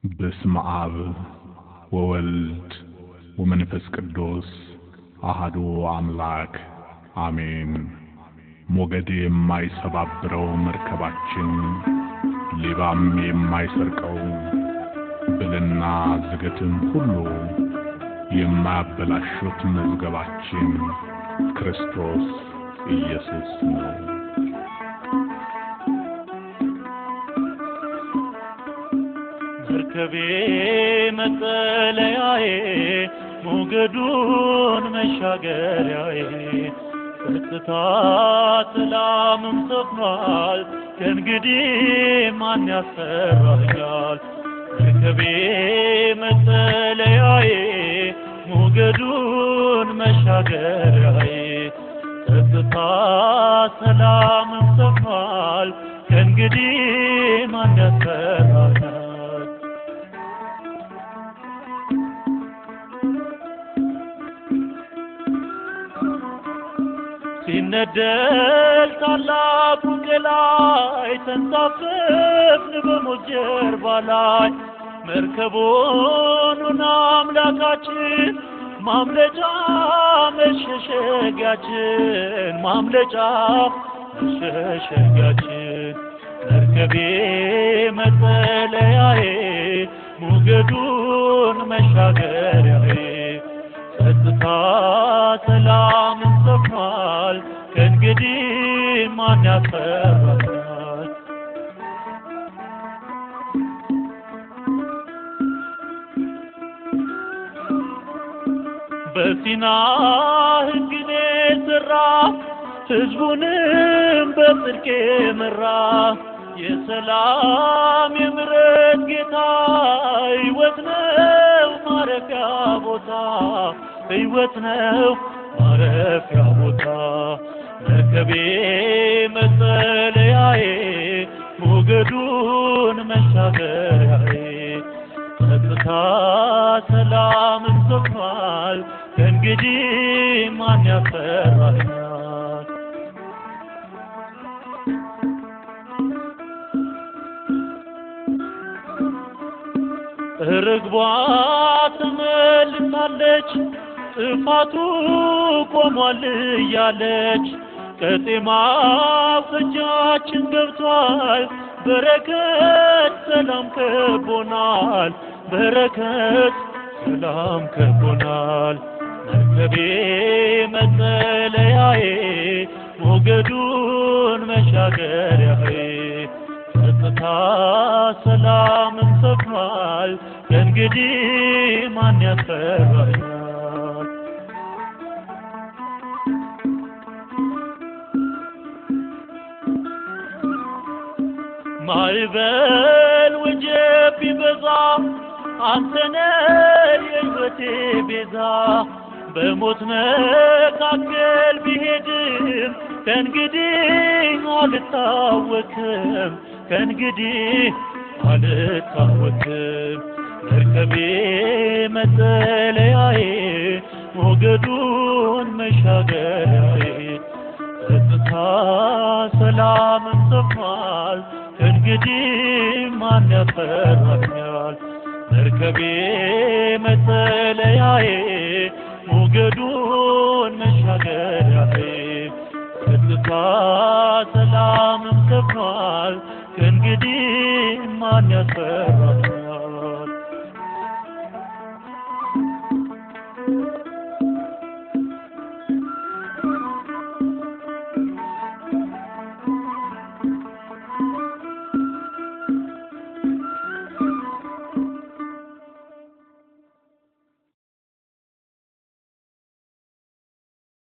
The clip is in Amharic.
በስመ አብ ወወልድ ወመንፈስ ቅዱስ አሐዱ አምላክ አሜን። ሞገድ የማይሰባብረው መርከባችን ሌባም የማይሰርቀው ብልና ዝገትም ሁሉ የማያበላሹት መዝገባችን ክርስቶስ ኢየሱስ ነው። መርከቤ መጠለያዬ ሞገዱን መሻገሪያዬ ጸጥታ ሰላምም ሰፍኗል ከእንግዲህ ማን ያስፈራኛል? መርከቤ መጠለያዬ ሞገዱን መሻገሪያዬ ጸጥታ ሰላምም ሰፍኗል ከእንግዲህ ማን ያስፈራኛል? ሲነደል ታላቁ ቀላይ ተንሳፈፍን በሞት ጀርባ ላይ መርከቡን አምላካችን ማምለጫ መሸሸጊያችን ማምለጫ መሸሸጊያችን መርከቤ መጠለያዬ ሞገዱን መሻገሪያዬ ጸጥታ ሰላምን ሰፍኗል ከእንግዲህ ማን ያስፈራኛል? በሲና ሕግን የሠራ ሕዝቡንም በጽድቅ የመራ የሰላም የምሕረት ጌታ ሕይወት ነው ማረፊያ ቦታ ሕይወት ነው ማረፊያ ቦታ መርከቤ መጠለያዬ ሞገዱን መሻገሪያዬ ጸጥታ ሰላምን ሰፍኗል ከእንግዲህ ማን ያስፈራኛል? ርግቧ ተመልሳለች ጥፋቱ ቆሟል እያለች ከጤማው ከእጃችን ገብቷል በረከት ሰላም ከቦናል በረከት ሰላም ከቦናል መርከቤ መጠለያዬ ሞገዱን መሻገሪያዬ ጸጥታ ሰላምን ሰፍኗል ከእንግዲህ ማን ያስፈራኛል? ማዕበል ወጀብ ቢበዛ አንተ ነህ የሕይወቴ ቤዛ በሞት መካከል ቢሄድም ከእንግዲህ አልታወክም ከእንግዲህ አልታወክም መርከቤ መጠለያዬ ሞገዱን መሻገሪያዬ ጸጥታ ሰላምን ሰፍኗል ከእንግዲህ ማን ያስፈራኛል? መርከቤ